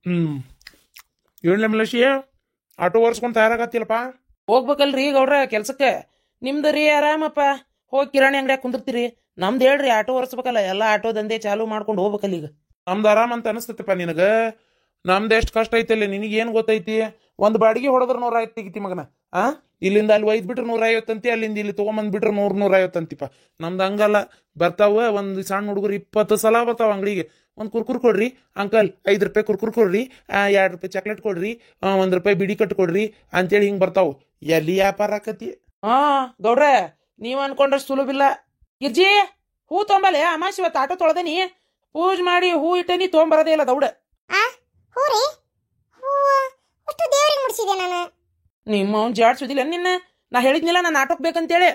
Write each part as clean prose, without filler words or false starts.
ಹ್ಮ್ ಏನ್ಲ ಮಲೇಶಿ auto ಓಡಿಸ್ಕೊಂಡು ತಯಾರಾಗತ್ತಿಲ್ಲಪ್ಪ. ಹೋಗ್ಬೇಕಲ್ರಿ ಗೌಡ್ರ ಕೆಲ್ಸಕ್ಕೆ. ನಿಮ್ದು ರೀ ಆರಾಮಪ್ಪ, ಹೋಗಿ ಕಿರಾಣಿ ಅಂಗಡಿಯಾಗ ಕುಂದಿರ್ತೀರಿ. ನಮ್ದು ಹೇಳ್ರಿ ಆಟೋ ಒರೆಸ್ಬೇಕಲ್ಲ, ಎಲ್ಲ ಆಟೋ ದಂಧೆ ಚಾಲು ಮಾಡ್ಕೊಂಡು ಹೋಗ್ಬೇಕಲ್ಲ ಈಗ. ನಮ್ದು ಆರಾಮ್ ಅಂತ ಅನಿಸ್ತೈತಪ್ಪ ನಿನಗ. ನಮ್ದು ಎಷ್ಟು ಕಷ್ಟ ಐತಲ್ಲಿ ನಿನಗೇನು ಗೊತ್ತೈತಿ? ಒಂದು ಬಾಡಿಗೆ ಹೊಡೆದ್ರೆ 150 ತೆಗಿತಿ ಮಗನ. ಆ ಇಲ್ಲಿಂದ ಅಲ್ಲಿ ಒಯ್ದು ಬಿಟ್ರೆ 150 ಅಂತಿ, ಅಲ್ಲಿಂದ ಇಲ್ಲಿ ತೊಗೊಂಬಂದ್ಬಿಟ್ರೆ 100-150 ಅಂತಿಪ್ಪ. ನಮ್ದು ಹಂಗಲ್ಲ. ಬರ್ತಾವ ಒಂದು ಸಣ್ಣ ಹುಡುಗರು 20 ಸಲ ಬರ್ತಾವ ಅಂಗಡಿಗೆ. ಒಂದು ಕುರ್ಕುರ್ ಕೊಡ್ರಿ ಅಂಕಲ್, 5 ರೂಪಾಯಿ ಕುರ್ಕುರ್ ಕೊಡ್ರಿ, 2 ರೂಪಾಯಿ ಚಾಕ್ಲೇಟ್ ಕೊಡ್ರಿ, 1 ರೂಪಾಯಿ ಬಿಡಿ ಕಟ್ಟು ಕೊಡ್ರಿ ಅಂತೇಳಿ ಹಿಂಗೆ ಬರ್ತಾವು. ಎಲ್ಲಿ ವ್ಯಾಪಾರ ಆಕತಿ? ಹಾ ಗೌಡ್ರ, ನೀವು ಅನ್ಕೊಂಡ್ರಷ್ಟು ಸುಲಭಿಲ್ಲ. ಗಿರ್ಜಿ, ಹೂ ತೊಂಬಲೆ ಅಮಾಶಿ ಇವತ್ತು ಆಟೋ ತೊಳೆದೇನಿ, ಪೂಜೆ ಮಾಡಿ ಹೂ ಇಟ್ಟೇನಿ, ತೊಗೊಂಬರದೇ ಇಲ್ಲ ದೌಡ. ಆ ಹೂ ರೀ, ಹೂ ಅಷ್ಟು ದೇವ್ರಿಗೆ ಮುಡ್ಸಿದೆ ನಾನು. ನಿಮ್ಮ ಅವ್ನು ಜಾಡ್ಸೋದಿಲ್ಲ ನಿನ್ನ. ನಾ ಹೇಳಿದ್ನಿಲ್ಲ ನಾನು ಆಟೋಕ್ ಬೇಕಂತೇಳಿ.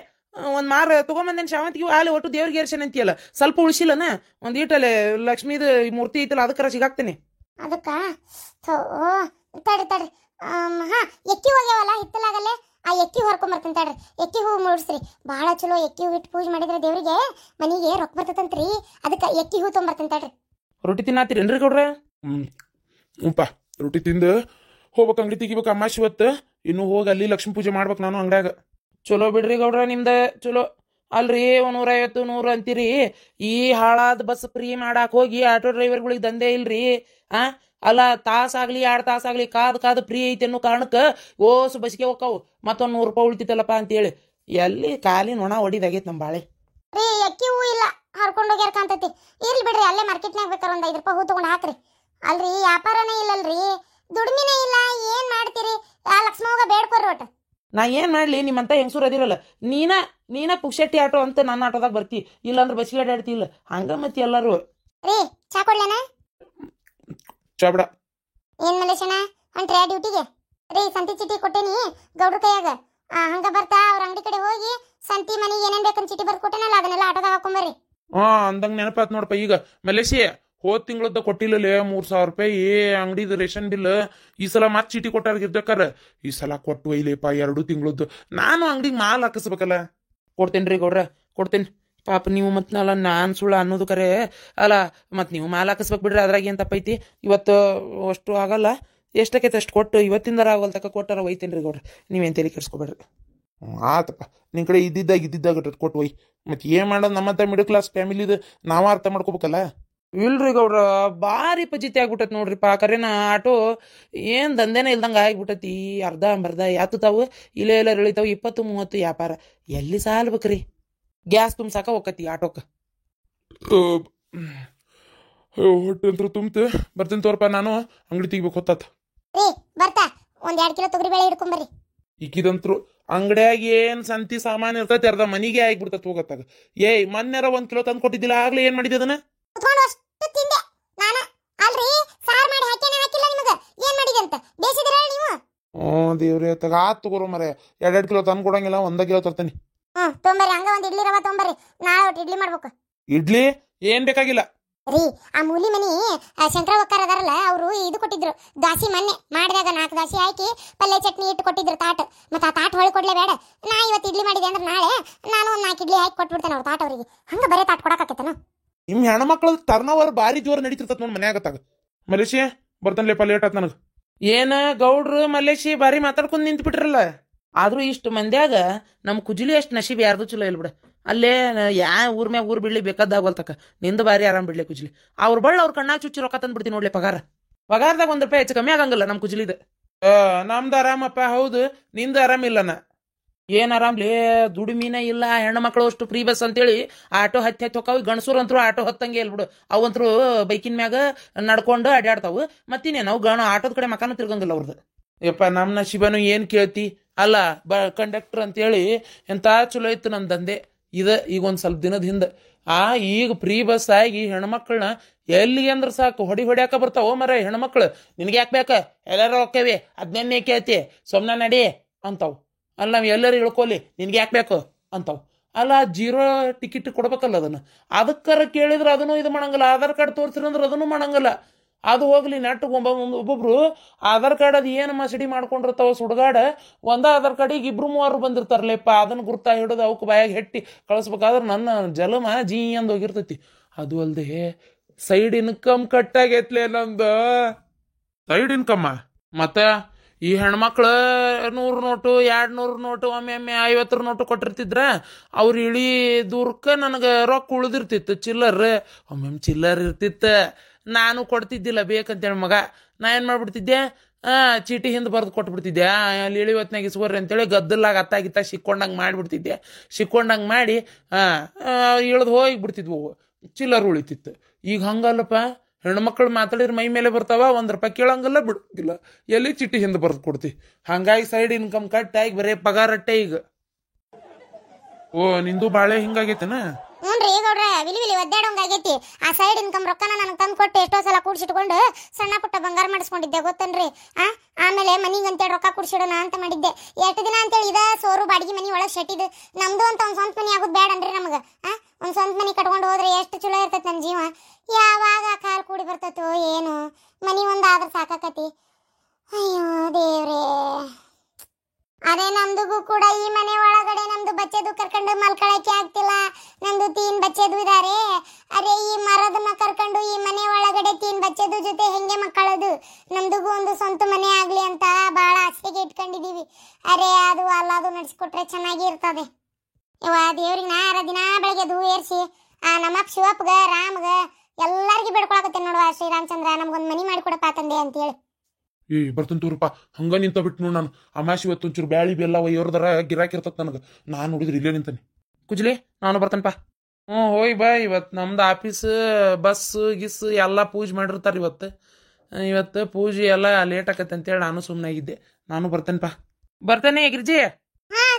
ಒಂದು ಮಾರು ತೊಗೊಂಬಂದೇನು ಶಾವಂತಿಗೆ ಅಲ್ಲಿ ಒಟ್ಟು ದೇವ್ರಿಗೆ ಏರ್ಸೇನೆ ಅಂತೀಯಲ್ಲ, ಸ್ವಲ್ಪ ಉಳಿಸಿಲ್ಲನ? ಒಂದು ಈಟಲ್ಲಿ ಲಕ್ಷ್ಮೀದು ಮೂರ್ತಿ ಐತಲ್ಲ ಅದಕ್ಕರ ಸಿಗಾಕ್ತೇನೆ. ಅದಕ್ಕ ಥೋ ತಡ್ರಿ ತಡ್ರಿ. ಹಾ ಎಕ್ಕಿ ಹೋಗ್ಯಾವಲ್ಲ ಹಿತ್ತಲಾಗಲ್ಲೇ, ಆ ಎಕ್ಕಿ ಹೊರ್ಕೊಂಬರ್ತೀನಿ ತಡ್ರಿ. ಎಕ್ಕಿ ಹೂ ಮುಡ್ಸ್ರಿ, ಭಾಳ ಚಲೋ. ಎಕ್ಕಿ ಹೂ ಇಟ್ಟು ಪೂಜೆ ಮಾಡಿದ್ರೆ ದೇವ್ರಿಗೆ ಮನೆಗೆ ರೊಕ್ಕ ಬರ್ತದಂತ್ರಿ. ಅದಕ್ಕೆ ಎಕ್ಕಿ ಹೂ ತೊಗೊಂಬರ್ತೀನಿ ತಡ್ರಿ. ರೊಟ್ಟಿ ತಿನ್ನಾತೀರೇನ್ರಿ ಗೌಡ್ರ? ಹ್ಞೂಪ್ಪ, ರೊಟ್ಟಿ ತಿಂದು ಹೋಗ್ಬೇಕು, ಅಂಗಡಿ ತೆಗಿಬೇಕು ಅಮ್ಮಾಶಿ ಇವತ್ತು. ಇನ್ನು ಹೋಗಿ ಅಲ್ಲಿ ಲಕ್ಷ್ಮೀ ಪೂಜೆ ಮಾಡ್ಬೇಕು ನಾನು ಅಂಗಡ್ಯಾಗ. ಚಲೋ ಬಿಡ್ರಿ ಗೌಡ್ರ ನಿಮ್ದ ಚಲೋ. ಅಲ್ರಿ 150 100 ಅಂತೀರಿ. ಈ ಹಾಳಾದ ಬಸ್ ಫ್ರೀ ಮಾಡಾಕ್ ಹೋಗಿ ಆಟೋ ಡ್ರೈವರ್ಗಳಿಗೆ ದಂಧೆ ಇಲ್ರಿ. ಆ ಅಲ್ಲ, ತಾಸಾಗ್ಲಿ 2 ತಾಸಾಗ್ಲಿ ಕಾದು ಫ್ರೀ ಐತೆ ಅನ್ನೋ ಕಾರಣಕ್ಕೆ ಓಸು ಬಸ್ಗೆ ಹೋಗ್ಕಾವು, ಮತ್ತೊಂದು 100 ರೂಪಾಯಿ ಉಳಿತಿತ್ತಲ್ಲಪ್ಪ ಅಂತೇಳಿ. ಎಲ್ಲಿ ಖಾಲಿ ನೊಣ ಹೊಡಿದಾಗೈತೆ ನಮ್ಮ ಬಾಳೆ. ರೀ ಎಕ್ಕಿ ಹೂ ಇಲ್ಲ, ಹರ್ಕೊಂಡು ಹೋಗ್ಯಾರ ಕಾಂತೈತಿ. ಇರ್ಲಿ ಬಿಡ್ರಿ, ಅಲ್ಲೇ ಮಾರ್ಕೆಟ್ನಾಗ ಬೇಕಾರೆ ಒಂದು 5 ರೂಪಾಯಿ ಹೂ ತೊಗೊಂಡು ಹಾಕ್ರಿ. ಅಲ್ರಿ ವ್ಯಾಪಾರನೇ ಇಲ್ಲಲ್ರಿ, ದುಡ್ಮಿನೇ ಇಲ್ಲ, ಏನ್ ಮಾಡ್ತೀರಿ? ಆ ಲಕ್ಷ್ಮವ್ಗ ಬೇಡ್ಕೊರ್ರಿ ಒಟ್ಟು. ನಾ ಏನ್ ಮಾಡ್ಲಿ, ನಿಮ್ಮಂತ ಹೆಂಗಸೂರು ಅದಿರಲ್ಲ, ನೀನ ಪುಕ್ಷೆಟ್ಟಿ ಆಟೋ ಅಂತ ನನ್ನ ಆಟೋದಾಗ ಬರ್ತಿ, ಇಲ್ಲಾಂದ್ರೆ ಬಸ್ಸಿಗೆ ಅಡ್ಡಾಡ್ತಿಲ್ಲ ಹಂಗ ಮತ್ತೆ ಎಲ್ಲರೂ. ರೀ ಚಾ ಕೊಡ್ಲೇನ? ಚಾಬಡ ಏನ್ ಮಲೇಶನ ಹೊಂಟ್ರಿ ಡ್ಯೂಟಿಗೆ? ರೀ ಸಂತಿ ಚೀಟಿ ಕೊಟ್ಟೇನಿ ಗೌಡ್ರ ಕೈಯಾಗ. ಹಂಗ ಬರ್ತಾ ಅವ್ರ ಅಂಗಡಿ ಕಡೆ ಹೋಗಿ ಸಂತಿ ಮನೆಗೆ ಏನೇನ್ ಬೇಕಂತ ಚೀಟಿ ಬರ್ದು ಕೊಟ್ಟೇನಲ್ಲ, ಅದನ್ನೆಲ್ಲ ಆಟೋದಾಗ ಹಾಕೊಂಬರ್ರಿ. ಅಂದಂಗೆ ನೆನಪಾತ್ ನೋಡಪ್ಪ. ಈಗ ಮಲೇಶಿ ಹೋದ್ ತಿಂಗಳದ ಕೊಟ್ಟಿಲ್ಲಲೇ 3000 ರೂಪಾಯಿ ಅಂಗಡಿದು ರೇಷನ್ ಬಿಲ್. ಈ ಸಲ ಮತ್ತೆ ಚೀಟಿ ಕೊಟ್ಟಾರ್ಗಿರ್ಬೇಕಾರ. ಈ ಸಲ ಕೊಟ್ಟು ಒಯ್ಲೇಪ 2 ತಿಂಗಳದ್ದು. ನಾನು ಅಂಗಡಿಗೆ ಮಾಲ್ ಹಾಕಿಸ್ಬೇಕಲ್ಲ. ಕೊಡ್ತೇನ್ರಿ ಗೌಡ್ರ, ಕೊಡ್ತೇನೆ. ಪಾಪ ನೀವು ಮತ್ತೆ ಅಲ್ಲ, ನಾನು ಸುಳ್ಳು ಅನ್ನೋದು ಕರೆ ಅಲ್ಲ, ಮತ್ತು ನೀವು ಮಾಲ್ ಹಾಕಿಸ್ಬೇಕು ಬಿಡ್ರಿ, ಅದ್ರಾಗ ಏನು ತಪ್ಪೈತಿ? ಇವತ್ತು ಅಷ್ಟು ಆಗಲ್ಲ, ಎಷ್ಟಕ್ಕೈತೆ ಅಷ್ಟು ಕೊಟ್ಟು ಇವತ್ತಿಂದರ ಆಗಲ್ ತಕ್ಕ ಕೊಟ್ಟಾರ ಒಯ್ತೇನ್ರಿ ಗೌಡ್ರ, ನೀವೇನು ತಲೆ ಕೆಡಿಸ್ಕೊಬೇಡ್ರಿ. ಆತಪ್ಪ, ನಿನ್ನ ಕಡೆ ಇದ್ದಿದ್ದಾಗ ಕೊಟ್ಟು ಒಯ್. ಮತ್ತೆ ಏನು ಮಾಡೋದು, ನಮ್ಮಂತ ಮಿಡಲ್ ಕ್ಲಾಸ್ ಫ್ಯಾಮಿಲಿದು ನಾವ ಅರ್ಥ ಮಾಡ್ಕೋಬೇಕಲ್ಲ. ಇಲ್ರಿ ಗೌಡ್ರ, ಭಾರಿ ಪಜಿತಿ ಆಗ್ಬಿಟ್ಟೈತಿ ನೋಡ್ರಿಪ್ಪ. ಕರೆನ ಆಟೋ ಏನು ದಂಧೆನೇ ಇಲ್ದಂಗೆ ಆಗಿಬಿಟ್ಟೈತಿ. ಅರ್ಧ ಯಾತತಾವು ಇಲ್ಲೇ ಎಲ್ಲ ಇಳಿತಾವು, 20-30 ವ್ಯಾಪಾರ ಎಲ್ಲಿ ಸಾಲ್ಬೇಕ್ರಿ? ಗ್ಯಾಸ್ ತುಂಬಸಾಕ ಹೋಗತಿ ಆಟೋಕ್ಕೆ. ಹೊಟ್ಟೆ ಅಂತ ತುಂಬ್ತು. ಬರ್ತೀನಿ ತೋರಪ್ಪ, ನಾನು ಅಂಗಡಿ ತೆಗಿಬೇಕು ಹೊತ್ತಾತ. ರೀ ಬರ್ತಾ ಒಂದ್ 2 ಕಿಲೋ ತೊಗರಿ ಬೇಳೆ ಹಿಡ್ಕೊಂಬರ್ರಿ. ಈಕಿದಂತ್ರು ಅಂಗಡಿಯಾಗ ಏನ್ ಸಂತಿ ಸಾಮಾನು ಇರ್ತೈತಿ ಅರ್ಧ ಮನಿಗೆ ಆಗಿಬಿಡ್ತತ್ ಹೋಗತ್ತಾಗ. ಮೊನ್ನೆರ 1 ಕಿಲೋ ತಂದು ಕೊಟ್ಟಿದ್ದಿಲ್ಲ, ಆಗ್ಲೇ ಏನ್ ಮಾಡಿದ್ದೆ ಅದನ್ನ? ಕುತ್ಕೊಂಡು ಅಷ್ಟು ತಿಂದೆ ನಾನು. ಅಲ್ರಿ ಸಾರ್ ಮಾಡಿ ಹಾಕೇನೆ ಹಾಕಿಲ್ಲ ನಿಮಗ, ಏನ್ ಮಾಡಿದೆ ಅಂತ ಬೇಸಿದ್ರೆ ಹೇಳಿ ನೀವು. ದೇವ್ರೆ, ಆತ್ ತಗೋರು ಮರೆ. 2 ಕಿಲೋ ತಂದು ಕೊಡಂಗಿಲ್ಲ, 1 ಕಿಲೋ ತರ್ತೀನಿ. ತೊಂಬರ್ರಿ, ಹಂಗ ಒಂದ್ ಇಡ್ಲಿ ರವಾ ತೊಂಬರ್ರಿ, ನಾಳೆ ಒಟ್ಟು ಇಡ್ಲಿ ಮಾಡ್ಬೇಕು. ಇಡ್ಲಿ ಏನ್ ಬೇಕಾಗಿಲ್ಲ ರೀ. ಆ ಮೂಲಿ ಮನಿ ಶಂಕರ ಒಕ್ಕಾರ ಅದಾರಲ್ಲ, ಅವರು ಇದು ಕೊಟ್ಟಿದ್ರು ದಾಸಿ, ಮೊನ್ನೆ ಮಾಡಿದಾಗ 4 ದಾಸಿ ಹಾಕಿ ಪಲ್ಯ ಚಟ್ನಿ ಇಟ್ಟು ಕೊಟ್ಟಿದ್ರು ತಾಟ್. ಮತ್ತೆ ಆ ತಾಟ್ ಹೊಳಿ ಕೊಡ್ಲೇ ಬೇಡ. ನಾ ಇವತ್ತು ಇಡ್ಲಿ ಮಾಡಿದೆ ಅಂದ್ರೆ ನಾಳೆ ನಾನು ಒಂದು 4 ಇಡ್ಲಿ ಹಾಕಿ ಕೊಟ್ಬಿಡ್ತೇನೆ ಅವ್ರ ತಾಟ್ ಅವರಿಗೆ. ಹಂಗ ಬರೇ ತಾಟ್ ಕೊಡಕಾಕೈತನ? ನಿಮ್ ಹೆಣ್ಮಕ್ಳು ಟರ್ನವರ್ ಬಾರಿ ಜೋರ್ ನಡೀತಿರ್ತತ್ ನೋಡಿ ಮನ್ಯಾಗತ್ತಾಗ. ಮಲೇಶಿ ಬರ್ತನ್ಲೇಪ, ಲೇಟ್ ಆತ್ ನನಗೆ. ಏನ ಗೌಡ್ರು ಮಲ್ಲೇಶಿ ಬಾರಿ ಮಾತಾಡ್ಕೊಂಡು ನಿಂತು ಬಿಟ್ರಲ್ಲ. ಆದ್ರೂ ಇಷ್ಟು ಮಂದ್ಯಾಗ ನಮ್ಮ ಕುಜುಲಿ ಅಷ್ಟು ನಶೀಬ್ ಯಾರ್ದು ಚಲೋ ಇಲ್ಲ ಬಿಡ. ಅಲ್ಲೇ ಊರ್ ಮ್ಯಾಗ ಊರ್ ಬಿಡ್ಲಿ ಬೇಕಾದಾಗಲ್ತಕ್ಕ, ನಿಂದು ಬಾರಿ ಆರಾಮ್ ಬಿಡ್ಲಿ ಕುಜುಲಿ. ಅವ್ರ ಬಳ್ಳ ಅವ್ರ ಕಣ್ಣಾಗ ಚುಚ್ಚಿ ರೊಕ್ಕ ತಂದು ಬಿಡ್ತೀನಿ ನೋಡ್ಲಿ. ಪಗಾರದಾಗ 1 ರೂಪಾಯಿ ಹೆಚ್ಚು ಕಮ್ಮಿ ಆಗಂಗಿಲ್ಲ ನಮ್ಮ ಕುಜುಲಿದ. ನಮ್ದು ಆರಾಮಪ್ಪ, ಹೌದು. ನಿಂದು ಆರಾಮಿಲ್ಲನ? ಏನ್ ಆರಾಮ್ಲಿ, ದುಡಿಮಿನ ಇಲ್ಲ, ಹೆಣ್ಣು ಮಕ್ಕಳು ಅಷ್ಟು ಫ್ರೀ ಬಸ್ ಅಂತೇಳಿ ಆಟೋ ಹತ್ತಿ ಹೊಕ್ಕಾವು. ಗಣಸೂರು ಅಂತರೂ ಆಟೋ ಹತ್ತಂಗೆ ಇಲ್ಲ ಬಿಡು, ಅವಂತರೂ ಬೈಕಿನ ಮ್ಯಾಗ ನಡ್ಕೊಂಡು ಅಡ್ಯಾಡ್ತಾವು. ಮತ್ತಿನ್ನೇನು ಅವು ಆಟೋದ ಕಡೆ ಮಕಾನು ತಿರ್ಗಂಗಿಲ್ಲ ಅವ್ರದ್ದು. ಯಪ್ಪ, ನಮ್ಮ ನಶೀಬನು ಏನ್ ಕೇಳ್ತಿ ಅಲ್ಲ. ಕಂಡಕ್ಟರ್ ಅಂತೇಳಿ ಎಂತ ಚಲೋ ಇತ್ತು ನಮ್ಮ ದಂಧೆ. ಈಗ ಒಂದು ಸ್ವಲ್ಪ ದಿನದ ಹಿಂದೆ ಈಗ ಫ್ರೀ ಬಸ್ ಆಗಿ ಹೆಣ್ಮಕ್ಳನ್ನ ಎಲ್ಲಿಗೆ ಅಂದ್ರೆ ಸಾಕು ಹೊಡ್ಯಾಕ ಬರ್ತಾವ. ಮರ ಹೆಣ್ಮಕ್ಳು ನಿನಗೆ ಯಾಕೆ ಬೇಕ, ಎಲ್ಲಾರು ಹೋಕ್ಕೇವಿ, ಅದನ್ನೇ ಕೇಳ್ತಿ, ಸೊಮ್ನ ನಡಿ ಅಂತಾವು. ಅಲ್ಲ ನಾವು ಎಲ್ಲರೂ ಇಳ್ಕೊಲಿ, ನಿನ್ಗೆ ಯಾಕೆ ಬೇಕು ಅಂತಾವು. ಅಲ್ಲ 0 ಟಿಕೆಟ್ ಕೊಡ್ಬೇಕಲ್ಲ ಅದನ್ನು. ಅದಕ್ಕರ ಕೇಳಿದ್ರೆ ಅದನ್ನು ಇದು ಮಾಡಂಗಿಲ್ಲ. ಆಧಾರ್ ಕಾರ್ಡ್ ತೋರಿಸಿರಂದ್ರೆ ಅದನ್ನು ಮಾಡಂಗಿಲ್ಲ. ಅದು ಹೋಗ್ಲಿ, ನೆಟ್ಟಿಗೆ ಒಬ್ಬೊಬ್ರು ಆಧಾರ್ ಕಾರ್ಡ್ ಅದು ಏನು ಮಸಡಿ ಮಾಡ್ಕೊಂಡಿರ್ತಾವ ಸುಡ್ಗಾಡ. ಒಂದ ಆಧಾರ್ ಕಾರ್ಡಿಗೆ 2-3 ಬಂದಿರ್ತಾರಲ್ಲಪ್ಪ, ಅದನ್ನು ಗುರ್ತಾ ಹಿಡಿದು ಅವಕ್ಕೆ ಬಾಯಾಗ ಹೆಟ್ಟಿ ಕಳಿಸ್ಬೇಕಾದ್ರೆ ನನ್ನ ಜಲಮ ಜೀ ಅಂದ್ ಹೋಗಿರ್ತೈತಿ. ಅದು ಅಲ್ಲದೆ ಸೈಡ್ ಇನ್ಕಮ್ ಕಟ್ಟಾಗೈತ್ಲೆ ನಂದು. ಸೈಡ್ ಇನ್ಕಮ್ಮ ಮತ್ತ ಈ ಹೆಣ್ಮಕ್ಳು 100 ನೋಟು 200 ನೋಟು ಒಮ್ಮೆ 50 ನೋಟು ಕೊಟ್ಟಿರ್ತಿದ್ರ ಅವ್ರು ಇಳಿ ದೂರಕ್ಕೆ ನನಗೆ ರೊಕ್ಕ ಉಳಿದಿರ್ತಿತ್ತು ಚಿಲ್ಲರ್ ಒಮ್ಮೆ ಚಿಲ್ಲರ್ ಇರ್ತಿತ್ತು ನಾನು ಕೊಡ್ತಿದ್ದಿಲ್ಲ ಬೇಕಂತೇಳಿ ಮಗ ನಾ ಏನು ಮಾಡ್ಬಿಡ್ತಿದ್ದೆ ಚೀಟಿ ಹಿಂದೆ ಬರೆದು ಕೊಟ್ಬಿಡ್ತಿದ್ದೆ ಅಲ್ಲಿ ಇಳಿವತ್ನಾಗ ಇಸ್ಕೋರಿ ಅಂತೇಳಿ ಗದ್ದಲಾಗ ಅತ್ತಾಗಿತ್ತ ಸಿಕ್ಕೊಂಡಂಗೆ ಮಾಡಿಬಿಡ್ತಿದ್ದೆ ಸಿಕ್ಕೊಂಡಂಗೆ ಮಾಡಿ ಇಳ್ದು ಹೋಗಿಬಿಡ್ತಿದ್ವು ಚಿಲ್ಲರ್ ಉಳಿತಿತ್ತು ಈಗ ಹಂಗಲ್ಲಪ್ಪ ಹೆಣ್ಮಕ್ಳು ಮಾತಾಡಿದ್ರೆ ಮೈ ಮೇಲೆ ಬರ್ತಾವ ₹1 ಕೇಳಂಗಿಲ್ಲ ಬಿಡಂಗಿಲ್ಲ ಎಲ್ಲಿ ಚೀಟಿ ಹಿಂದೆ ಬರೆದು ಕೊಡ್ತಿ ಹಂಗಾಗಿ ಸೈಡ್ ಇನ್ಕಮ್ ಕಟ್ಟಾಗಿ ಬರೀ ಪಗಾರಟ್ಟೆ ಈಗ ಓ ನಿಂದು ಬಾಳೆ ಹಿಂಗಾಗೈತೆನ ಹ್ಞೂನ್ರಿ ಗೌಡ್ರ ವಿಲಿ ವಿಲಿ ಒದ್ದಾಡೋಂಗ್ ಆಗೈತಿ ಆ ಸೈಡ್ ಇನ್ಕಮ್ ರೊಕ್ಕನ ನನಗೆ ತಂದು ಕೊಟ್ಟು ಎಷ್ಟೋ ಸಲ ಕೂಡ್ಸಿಟ್ಕೊಂಡು ಸಣ್ಣ ಪುಟ್ಟ ಬಂಗಾರ ಮಾಡಿಸ್ಕೊಂಡಿದ್ದೆ ಗೊತ್ತನ್ರಿ ಆಮೇಲೆ ಮನಿಗೆ ಅಂತೇಳಿ ರೊಕ್ಕ ಕೂಡ್ಸಿಡೋಣ ಅಂತ ಮಾಡಿದ್ದೆ ಎಷ್ಟು ದಿನ ಅಂತೇಳಿ ಇದ ಸೋರು ಬಾಡಿಗೆ ಮನಿ ಒಳಗೆ ಶೆಟ್ಟಿದ್ದು ನಮ್ದು ಅಂತ ಒಂದು ಸ್ವಂತ ಮನಿ ಆಗೋದು ಬೇಡನ್ರಿ ನಮಗೆ ಒಂದು ಸ್ವಂತ ಮನಿ ಕಟ್ಕೊಂಡು ಹೋದ್ರೆ ಎಷ್ಟು ಚಲೋ ಇರ್ತೈತೆ ನಮ್ಮ ಜೀವ ಯಾವಾಗ ಕಾಲು ಕೂಡಿ ಬರ್ತೈತೋ ಏನು ಮನಿ ಒಂದು ಆದ್ರೆ ಸಾಕಾಕತಿ ಅಯ್ಯೋ ದೇವ್ರೇ ಅದೇ ನಮ್ದುಗೂ ಕೂಡ ಈ ಮನೆ ಒಳಗಡೆ ನಮ್ದು ಬಚ್ಚೆದು ಕರ್ಕೊಂಡು ಮಲ್ಕೊಳಕ್ಕೆ ಆಗ್ತಿಲ್ಲ ನಮ್ದು 3 ಬಚ್ಚೆದು ಇದಾರೆ ಅರೆ ಈ ಮರದನ್ನ ಕರ್ಕೊಂಡು ಈ ಮನೆ ಒಳಗಡೆ 3 ಬಚ್ಚೆದು ಜೊತೆ ಹೆಂಗೆ ಮಕ್ಕಳದು ನಮ್ದುಗೂ ಒಂದು ಸ್ವಂತ ಮನೆ ಆಗ್ಲಿ ಅಂತ ಬಹಳ ಆಸೆಗೆ ಇಟ್ಕೊಂಡಿದೀವಿ ಅರೆ ಅದು ಅಲ್ಲದು ನಡೆಸ್ಕೊಟ್ರೆ ಚೆನ್ನಾಗಿ ಇರ್ತದೆ ಇವ ದೇವ್ರಿಗೆ ನಾರ ದಿನ ಬೆಳಗ್ಗೆ ಹೂ ಏರ್ಸಿ ನಮ್ಮಪ್ಪ ಶಿವಪ್ಪಗ ರಾಮ್ಗ ಎಲ್ಲರಿಗೂ ಬೇಡ್ಕೊಳಕತ್ತೇನೆ ನೋಡುವ ಶ್ರೀರಾಮಚಂದ್ರ ನಮ್ಗೊಂದು ಮನಿ ಮಾಡಿಕೊಡಪ್ಪ ತಂದೆ ಅಂತೇಳಿ ಬರ್ತಂತೂರಪ್ಪ ಹಂಗ ನಿಂತ ಬಿಟ್ಟು ನೋಡು ನಾನು ಅಮಾಸಿ ಇವತ್ತು ಒಂಚೂರು ಬ್ಯಾಳಿ ಬೆಲ್ಲ ಒಯ್ಯೋರ್ದಾರ ಗಿರಾಕಿರ್ತದ ನನಗೆ ನಾನು ನೋಡಿದ್ರೆ ಇಲ್ಲೇ ನಿಂತಾನೆ ಕುಜ್ಲಿ ನಾನು ಬರ್ತೇನಪ್ಪ ಹೋಯ್ ಬಾ ಇವತ್ತು ನಮ್ದು ಆಫೀಸ್ ಬಸ್ ಗಿಸ್ ಎಲ್ಲ ಪೂಜೆ ಮಾಡಿರ್ತಾರೆ ಇವತ್ತು ಪೂಜೆ ಎಲ್ಲ ಲೇಟ್ ಆಕತ್ತೆ ಅಂತೇಳಿ ನಾನು ಸುಮ್ಮನೆ ಆಗಿದ್ದೆ ನಾನು ಬರ್ತೇನಪ್ಪ ಬರ್ತೇನೆ ಗಿರ್ಜಿ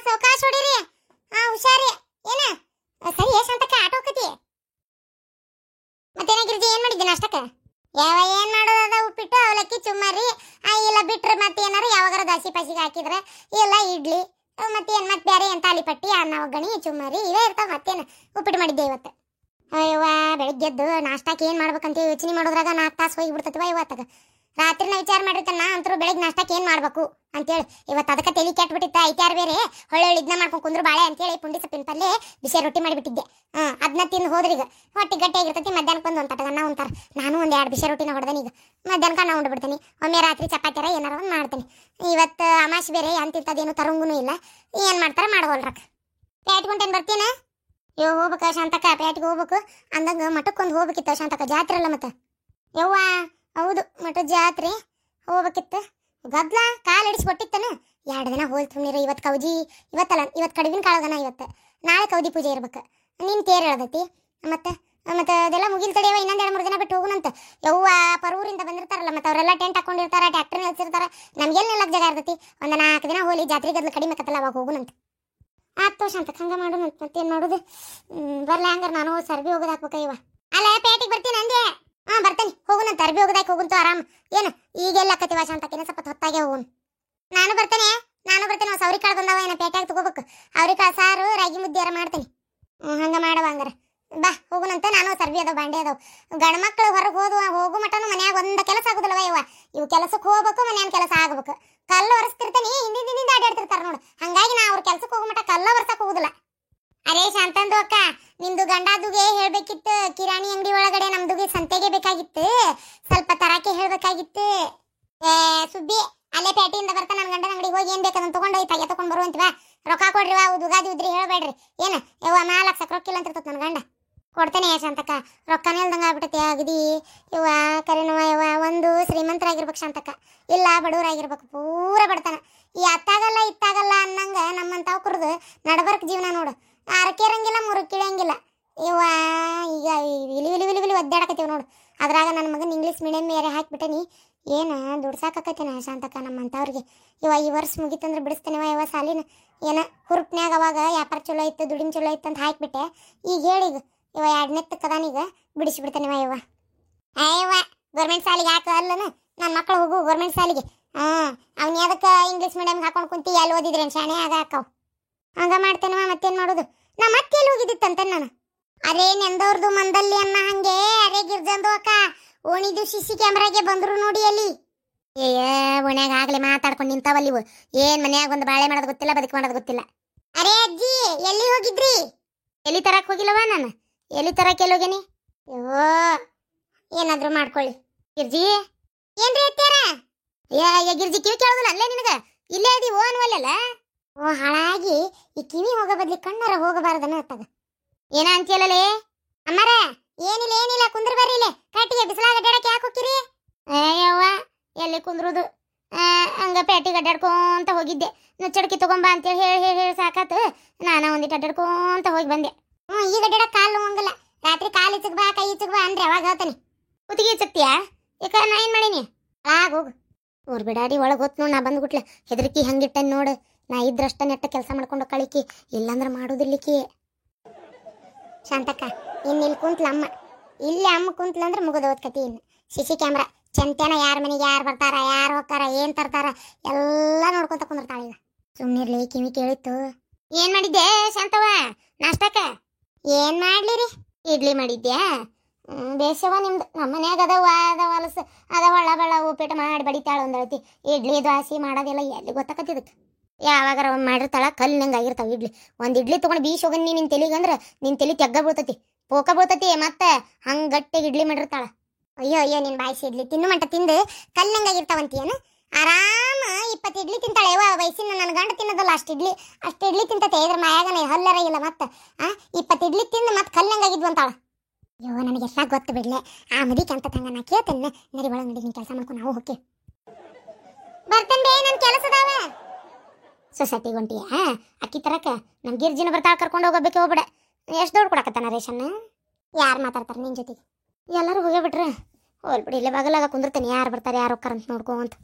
ಸಾವಕಾಶ ಹೊಡಿರಿ ಹುಷಾರಿ ಏನ ಸರಿ ಶಾಂತಕ್ಕ ಆಟೋ ಹೋಗತಿ ಮತ್ತೇನ ಗಿರ್ಜಿ ಏನ್ ಮಾಡಿದ್ದೆ ನಾಷ್ಟಕ್ಕ ಯಾವ ಏನ್ ಮಾಡೋದ ಉಪ್ಪಿಟ್ಟು ಅವಲಕ್ಕಿ ಚುಮ್ಮರಿ ಇಲ್ಲ ಬಿಟ್ರೆ ಮತ್ತೆ ಏನಾರು ಯಾವಾಗಾರ ದಾಸಿ ಪಾಸಿಗೆ ಹಾಕಿದ್ರೆ ಇಲ್ಲ ಇಡ್ಲಿ ಮತ್ತೇನು ಮತ್ತೆ ಬೇರೆ ಏನು ತಾಲಿಪಟ್ಟಿ ಅನ್ನ ಒಗ್ಗಣಿ ಚುಮ್ಮರಿ ಇವೇ ಇರ್ತಾವ ಮತ್ತೇನು ಉಪ್ಪಿಟ್ಟು ಮಾಡಿದ್ದೆ ಇವತ್ತು ಅಯ್ಯವ್ವ ಬೆಳಿಗ್ಗೆದ್ದು ನಾಷ್ಟಕ್ಕೆ ಏನು ಮಾಡ್ಬೇಕಂತ ಯೋಚನೆ ಮಾಡೋದ್ರಾಗ 4 ತಾಸು ಹೋಗಿಬಿಡ್ತೈತಿವ ಇವತ್ತಾಗ ರಾತ್ರಿನ ವಿಚಾರ ಮಾಡಿರ್ತಾನೆ ನಾ ಅಂತರೂ ಬೆಳಿಗ್ಗೆ ನಾಷ್ಟಕ್ಕೆ ಏನು ಮಾಡ್ಬೇಕು ಅಂತೇಳಿ ಇವತ್ತು ಅದಕ್ಕೆ ತಲೆ ಕೆಟ್ಬಿಟ್ಟಿತ್ತ ಐತಾರು ಬೇರೆ ಹೊಳ್ಳೆ ಇದನ್ನ ಮಾಡ್ಕೊಂಡು ಕುಂದ್ರು ಬಾಳೆ ಅಂತೇಳಿ ಪುಂಡಿ ಸೊಪ್ಪಿನ ಪಲ್ಲೆ ಬಿಸಿ ರೊಟ್ಟಿ ಮಾಡಿಬಿಟ್ಟಿದ್ದೆ ಅದನ್ನ ತಿಂದು ಹೋದ್ರೀಗ ಹೊಟ್ಟೆ ಗಟ್ಟಿಯಾಗಿರ್ತೈತಿ ಮಧ್ಯಾಹ್ನಕ್ಕೆ ಒಂದು ತಟಗ ಅನ್ನ ಉಂತಾರೆ ನಾನು ಒಂದು 2 ಬಿಸಿ ರೊಟ್ಟಿನ ಹೊಡೆದೀನಿ ಈಗ ಮಧ್ಯಾಹ್ನಕ್ಕೆ ಅನ್ನ ಉಂಡ್ಬಿಡ್ತೀನಿ ಒಮ್ಮೆ ರಾತ್ರಿ ಚಪಾತಿರ ಏನಾರ ಒಂದು ಮಾಡ್ತೀನಿ ಇವತ್ತು ಅಮಾಶ್ ಬೇರೆ ಅಂತಿರ್ತದೇನು ತರಂಗೂ ಇಲ್ಲ ಏನು ಮಾಡ್ತಾರೆ ಮಾಡೋಲ್ರಕ್ಕ ಪೇಟ್ಕೊಂಟೇನು ಬರ್ತೀನ ಹೋಗ್ಬೇಕ ಶಾಂತಕ್ಕ ಪೇಟ್ಗೆ ಹೋಗ್ಬೇಕು ಅಂದಂಗೆ ಮಠಕ್ಕೊಂದು ಹೋಗ್ಬೇಕಿತ್ತ ಶಾಂತಕ್ಕ ಜಾತ್ರೆ ಅಲ್ಲ ಮತ್ತೆ ಯವ್ವ ಹೌದು ಮಠದ ಜಾತ್ರೆ ಹೋಗ್ಬೇಕಿತ್ತು ಗದ್ಲ ಕಾಲು ಹಿಡಿಸ್ಕೊಟ್ಟಿತ್ತನ 2 ದಿನ ಹೋಲ್ತು ನೀರು ಇವತ್ತು ಕೌಜಿ ಇವತ್ತಲ್ಲ ಇವತ್ತು ಕಡುವಿನ ಕಾಳಗನ ಇವತ್ತು ನಾಳೆ ಕೌದಿ ಪೂಜೆ ಇರ್ಬೇಕು ನೀನು ತೇರು ಹೇಳದೈತಿ ಮತ್ತೆ ಅದೆಲ್ಲ ಮುಗಿಲ್ ತಡೆಯವ ಇನ್ನೊಂದು 2-3 ದಿನ ಬಿಟ್ಟು ಹೋಗುನಂತ ಯವ್ವ ಪರೂರಿಂದ ಬಂದಿರ್ತಾರಲ್ಲ ಮತ್ತೆ ಅವರೆಲ್ಲ ಟೆಂಟ್ ಹಾಕೊಂಡಿರ್ತಾರೆ ಟ್ಯಾಕ್ಟರ್ ನಿಲ್ಸಿರ್ತಾರೆ ನಮ್ಗೆಲ್ಲ ನಿಲ್ಲಕ್ಕೆ ಜಾಗ ಇರ್ತೈತಿ ಒಂದು 4 ದಿನ ಹೋಲಿ ಜಾತ್ರೆ ಗದ್ಲು ಕಡಿಮೆ ಆಕತ್ತಲ್ಲ ಅವಾಗ ಹೋಗುನಂತ ಆಯ್ತು ಶಾಂತಕ್ಕೆ ಹಂಗೆ ಮಾಡೋಣ ಮತ್ತೇನು ಮಾಡೋದು ಬರ್ಲ ಹಂಗಾರೆ ನಾನು ಸರ್ಬಿ ಹೋಗೋದು ಹಾಕ್ಬೇಕ ಇವ ಅಲ್ಲ ಪೇಟಿಗೆ ಬರ್ತೀನಿ ಅಂದೆ ಬರ್ತೇನೆ ಹೋಗುನಂತ ಅರ್ಬಿ ಹೋಗೋದಾಯ್ತು ಹೋಗುಂತು ಆರಾಮ್ ಏನು ಈಗೆಲ್ಲ ಆಕತಿವ ಶಾಂತಕ್ಕೆ ಸ್ವಲ್ಪ ಹೊತ್ತಾಗೆ ಹೋಗುನ್ ನಾನು ಬರ್ತೇನೆ ಸೌರಿ ಕಾಳು ಬಂದವ ಏನೋ ಪೇಟೆಗೆ ತಗೋಬೇಕು ಅವ್ರಿಕಾಳು ಸಾರು ರಾಗಿ ಮುದ್ದೆಯಾರ ಮಾಡ್ತೇನೆ ಹಂಗೆ ಮಾಡವ ಹಂಗಾರ ಬಾ ಹೋಗುನಂತ ನಾನು ಸರ್ಬಿ ಅದಾವ ಬಾಂಡೆ ಅದಾವ ಗಂಡು ಮಕ್ಕಳು ಹೊರಗೆ ಹೋಗು ಮಟನು ಮನ್ಯಾಗ ಒಂದು ಕೆಲಸ ಆಗುದಿಲ್ಲವ ಇವು ಕೆಲಸಕ್ಕೆ ಹೋಗ್ಬೇಕು ಮನ್ಯಾನ ಕೆಲಸ ಆಗ್ಬೇಕು ಕಲ್ಲು ಒರೆಸ್ತಿರ್ತೀನಿ ಹಿಂದಿಂದ ಅಡ್ಡಾಡ್ತಿರ್ತಾರೆ ನೋಡು ಹಂಗಾಗಿ ನಾ ಅವ್ರ ಕೆಲ್ಸಕ್ಕೆ ಹೋಗೋ ಮಟ ಕಲ್ಲ ಒರ್ಸಕ್ಕೆ ಹೋಗುದಿಲ್ಲ ಅರೇ ಶಾಂತಂದು ಅಕ್ಕ ನಿಮ್ದು ಗಂಡಾದುಗೆ ಹೇಳ್ಬೇಕಿತ್ತು ಕಿರಾಣಿ ಅಂಗಡಿ ಒಳಗಡೆ ನಮ್ದುಗೆ ಸಂತೆಗೆ ಬೇಕಾಗಿತ್ತು ಸ್ವಲ್ಪ ತರಾಕೆ ಹೇಳ್ಬೇಕಾಗಿತ್ತು ಸುಬ್ಬಿ ಅಲ್ಲೇ ಪೇಟೆಯಿಂದ ಬರ್ತಾ ನನ್ನ ಗಂಡನ ಅಂಗಡಿಗೆ ಹೋಗಿ ಏನ್ ಬೇಕಂತ ತಗೊಂಡು ಹೋಗಿ ತಗೊಂಡ್ ಬರುವಂತಿವಾ ರೊಕ್ಕ ಕೊಡ್ರಿ ಉದುಗಾದಿ ಉದ್ರಿ ಹೇಳ್ಬೇಡ್ರಿ ಏನ ಯವ್ವ 4 ಲಕ್ಷ ರೊಕ್ಕ ಇಲ್ಲ ಅಂತ ಇರ್ತದ ನನ್ನ ಗಂಡ ಕೊಡ್ತೇನೆ ಶಾಂತಕ್ಕ ರೊಕ್ಕನೇ ಇಲ್ದಂಗ ಆಗ್ಬಿಟ್ಟೈತಿ ಅಗದಿ ಯವ್ವ ಕರೆನವ ಯವ್ವ ಒಂದು ಶ್ರೀಮಂತರಾಗಿರ್ಬೇಕು ಶಾಂತಕ್ಕ ಇಲ್ಲ ಬಡವರಾಗಿರ್ಬೇಕು ಪೂರ ಬಡತನ ಈ ಅತ್ತಾಗಲ್ಲ ಇತ್ತಾಗಲ್ಲ ಅನ್ನಂಗ ನಮ್ಮಂತಾವ್ ಕುರ್ದು ನಡಬರ್ಕ್ ಜೀವನ ನೋಡು ಅರಕೇರಂಗಿಲ್ಲ ಮುರುಕಿಳಂಗಿಲ್ಲ ಇವ ಈಗ ವಿಲಿ ಒದ್ದಾಡಕತ್ತೀವಿ ನೋಡು ಅದ್ರಾಗ ನನ್ನ ಮಗನ ಇಂಗ್ಲೀಷ್ ಮೀಡಿಯಮ್ ಬೇರೆ ಹಾಕಿಬಿಟ್ಟೇನಿ ಏನು ದುಡ್ಸಾಕತ್ತೇನ ಶಾಂತಕ್ಕ ನಮ್ಮಂಥವ್ರಿಗೆ ಈ ವರ್ಷ ಮುಗಿತಂದ್ರೆ ಬಿಡಿಸ್ತೇನೆ ಇವ ಸಾಲಿನ ಏನ ಹುರುಪ್ನ್ಯಾಗ ಅವಾಗ ವ್ಯಾಪಾರ ಚಲೋ ಇತ್ತು ದುಡಿಮೆ ಚಲೋ ಇತ್ತು ಅಂತ ಹಾಕಿಬಿಟ್ಟೆ ಈಗ ಹೇಳಿಗ ಇವ 2ನೇತ್ತ ಕದಾನೀಗ ಬಿಡಿಸಿಬಿಡ್ತೇನೆ ಅಯ್ಯವ್ವ ಗೌರ್ಮೆಂಟ್ ಸಾಲಿಗೆ ಹಾಕ ಅಲ್ಲನ ನನ್ನ ಮಕ್ಕಳು ಹೋಗು ಗೌರ್ಮೆಂಟ್ ಸಾಲಿಗೆ ಅವ್ನು ಅದಕ್ಕೆ ಇಂಗ್ಲೀಷ್ ಮೀಡಿಯಮ್ ಹಾಕೊಂಡು ಕುಂತಿ ಎಲ್ಲಿ ಓದಿದ್ರೇನು ಶಾಣೆ ಆಗ ಹಾಕವು ಹಂಗ ಮಾಡ್ತೇನವ ಮತ್ತೇನು ಮಾಡೋದು ನಾ ಮತ್ತೆ ಎಲ್ಲಿ ಹೋಗಿದ್ದಿತ್ತಂತ ನಾನು ಅರೇ ನೆಂದವ್ರದು ಮಂದಲ್ಲಿ ಅನ್ನ ಹಂಗೆ ಅರೇ ಗಿರ್ಜಂದು ಅಕ್ಕ ಓಣಿದು ಸಿಸಿ ಕ್ಯಾಮ್ರಾಗೆ ಬಂದ್ರು ನೋಡಿ ಅಲ್ಲಿ ಓಣ್ಯಾಗ ಆಗ್ಲೇ ಮಾತಾಡ್ಕೊಂಡು ನಿಂತಾವಲ್ಲಿ ಇವು ಏನ್ ಮನ್ಯಾಗ ಒಂದು ಬಾಳೆ ಮಾಡೋದು ಗೊತ್ತಿಲ್ಲ ಬದುಕು ಮಾಡೋದು ಗೊತ್ತಿಲ್ಲ ಅರೇ ಅಜ್ಜಿ ಎಲ್ಲಿ ಹೋಗಿದ್ರಿ ಎಲ್ಲಿ ತರಕ್ ಹೋಗಿಲ್ಲವ ನಾನು ಎಲ್ಲಿ ತರಕ್ ಎಲ್ಲಿ ಹೋಗೇನಿ ಏನಾದ್ರೂ ಮಾಡ್ಕೊಳ್ಳಿ ಗಿರ್ಜಿ ಏನ್ರಿ ಅತ್ಯಾರ ಏ ಗಿರ್ಜಿ ಕಿವಿ ಕೇಳೋದಿಲ್ಲ ಅಲ್ಲೇ ನಿನಗ ಇಲ್ಲೇ ಅದಿ ಓ ಅನ್ವಲ್ಲಲ್ಲ ಓ ಹಾಳಾಗಿ ಈ ಕಿವಿ ಹೋಗೋ ಬದ್ಲಿ ಕಣ್ಣರ ಹೋಗಬಾರದನ್ನ ಅತ್ತಾಗ ಏನ ಅಂತೀಯಲ್ಲೇ ಅಮ್ಮರ ಏನಿಲ್ಲ ಕುಂದ್ರ ಬರ್ರಿ ಇಲ್ಲೇ ಕಟ್ಟಿಗೆ ಬಿಸಿಲಾಗ ಅಡ್ಡಾಡಕ್ಕೆ ಯಾಕೆ ಹೋಗ್ತೀರಿ ಅಯ್ಯವ್ವ ಎಲ್ಲಿ ಕುಂದ್ರುದು ಹಂಗ ಪೇಟಿಗೆ ಅಡ್ಡಾಡ್ಕೊಂತ ಹೋಗಿದ್ದೆ ನುಚ್ಚಡ್ಕಿ ತಗೊಂಬ ಅಂತೇಳಿ ಹೇಳಿ ಸಾಕಾತು ನಾನು ಒಂದಿಟ್ಟು ಅಡ್ಡಾಡ್ಕೊಂತ ಹೋಗಿ ಬಂದೆ ಈಗ ಅಡ್ಡಾಡಕ್ ಕಾಲು ಹೋಗಂಗಿಲ್ಲ ರಾತ್ರಿ ಕಾಲು ಇಚ್ಚಕ್ ಬಾ ಕೈ ಇಚ್ಚಕ್ ಬಾ ಅಂದ್ರೆ ಅವಾಗ ಹೇಳ್ತಾನೆ ಕುತ್ತಿಗೆ ಇಚ್ಚಕ್ತಿಯಾ ಯಾಕ ನಾ ಏನ್ ಮಾಡೀನಿ ಹೋಗು ಊರ್ ಬಿಡಾಡಿ ಒಳಗೆ ಹೊತ್ತು ನೋಡು ನಾ ಬಂದ್ಬಿಟ್ಲೆ ಹೆದರಿಕಿ ಹಂಗಿಟ್ಟನ್ ನೋಡು ನಾ ಇದ್ರಷ್ಟ ನೆಟ್ಟ ಕೆಲಸ ಮಾಡ್ಕೊಂಡು ಕಳಿಕಿ ಇಲ್ಲಂದ್ರ ಮಾಡೋದಿಲ್ಲಿಕಿ ಶಾಂತಕ್ಕ ಇಲ್ಲಿ ಕುಂತ್ಲ ಅಮ್ಮ ಇಲ್ಲಿ ಅಮ್ಮ ಕುಂತ್ಲಂದ್ರೆ ಮುಗಿದೋದ್ ಕತಿ ಇನ್ನು ಸಿಸಿ ಕ್ಯಾಮ್ರಾ ಚಂತೇನ ಯಾರ ಮನೆಗೆ ಯಾರು ಬರ್ತಾರ ಯಾರು ಹೋಗ್ತಾರ ಏನ್ ತರ್ತಾರ ಎಲ್ಲ ನೋಡ್ಕೊಂತ ಕುಂದಿರ್ತಾಳ ಈಗ ಸುಮ್ಮನಿರ್ಲಿ ಕಿವಿ ಕೇಳಿತ್ತು ಏನ್ ಮಾಡಿದ್ದೆ ಶಾಂತವ ನಾಷ್ಟಕ್ಕ ಏನ್ ಮಾಡ್ಲಿರಿ ಇಡ್ಲಿ ಮಾಡಿದ್ಯಾ ಬೇಸವ ನಿಮ್ದು ನಮ್ಮ ಮನ್ಯಾಗ ಅದ ಹೊಲಸು ಅದ ಹೊಳ್ಳ ಬಳ್ಳ ಉಪ್ಪಿಟ್ಟು ಮಾಡಿ ಬಡಿತಾಳ ಒಂದಳತಿ ಇಡ್ಲಿ ದ್ವಾಸಿ ಮಾಡೋದೆಲ್ಲ ಎಲ್ಲಿ ಗೊತ್ತಾಕತ್ತಿದಕ್ಕೆ ಯಾವಾಗಾರ ಒಂದು ಮಾಡಿರ್ತಾಳ ಕಲ್ಲಿನಂಗೆ ಆಗಿರ್ತಾವ ಇಡ್ಲಿ ಒಂದು ಇಡ್ಲಿ ತೊಗೊಂಡು ಬೀಸ್ ಹೋಗನ್ ನಿನ್ನ ತೆಲಿಗಂದ್ರೆ ನಿನ್ನ ತಲೆ ತೆಗ್ಗ ಬೀಳ್ತತಿ ಪೋಕ ಬೀಳ್ತತಿ ಮತ್ತೆ ಹಂಗೆ ಗಟ್ಟಿಗೆ ಇಡ್ಲಿ ಮಾಡಿರ್ತಾಳ ಅಯ್ಯೋ ನಿನ್ನ ಬಾಯಿಸಿ ಇಡ್ಲಿ ತಿನ್ನು ಮಟ್ಟ ತಿಂದು ಕಲ್ಲಿನಂಗೆ ಆಗಿರ್ತಾವಂತೀಯನು ಆರಾಮ 20 ಇಡ್ಲಿ ತಿಂತಾಳೆ ವಯಸ್ಸಿನ ನನ್ನ ಗಂಡ ತಿನ್ನೋದಲ್ಲ ಅಷ್ಟು ಇಡ್ಲಿ ತಿಂತತೆ ಇದ್ರ ಮಾಯಾಗನ ಹಲ್ಲರ ಇಲ್ಲ ಮತ್ತೆ 20 ಇಡ್ಲಿ ತಿಂದು ಮತ್ತೆ ಕಲ್ಲಿನಂಗೆ ಆಗಿದ್ವಂತಾಳ ಅಯ್ಯೋ ನನಗೆ ಎಲ್ಲ ಗೊತ್ತು ಬಿಡ್ಲೆ ಆ ಮದಿಕೆ ಅಂತ ತಂಗ ನಾ ಕೇಳ್ತೇನೆ ನಡಿ ಒಳಗೆ ನಡಿ ನೀನು ಕೆಲಸ ಮಾಡ್ಕೊಂಡು ನಾವು ಹೋಗಿ ಬರ್ತೇನೆ ಬೇ ನನ್ನ ಕೆಲಸದಾವ ಸೊಸೈಟಿಗೆ ಹೊಂಟಿಯ ಅಕ್ಕಿ ತರಕ ನಮ್ಮ ಗಿರ್ಜಿನ ಬರ್ತಾಳ ಕರ್ಕೊಂಡು ಹೋಗಬೇಕು ಹೋಗ್ಬಿಡ ಎಷ್ಟು ದೊಡ್ಡ ಕೊಡಕತ್ತಾನ ರೇಷನ್ ಯಾರು ಮಾತಾಡ್ತಾರೆ ನಿನ್ನ ಜೊತೆಗೆ ಎಲ್ಲರೂ ಹೋಗ್ಬಿಟ್ರೆ ಹೋಗ್ಬಿಡಿ ಇಲ್ಲೇ ಬಾಗಲಾಗ ಕುಂದಿರ್ತೀನಿ ಯಾರು ಬರ್ತಾರೆ ಯಾರು ಹೋಗ್ತಾರಂತ ನೋಡ್ಕೊ ಅಂತ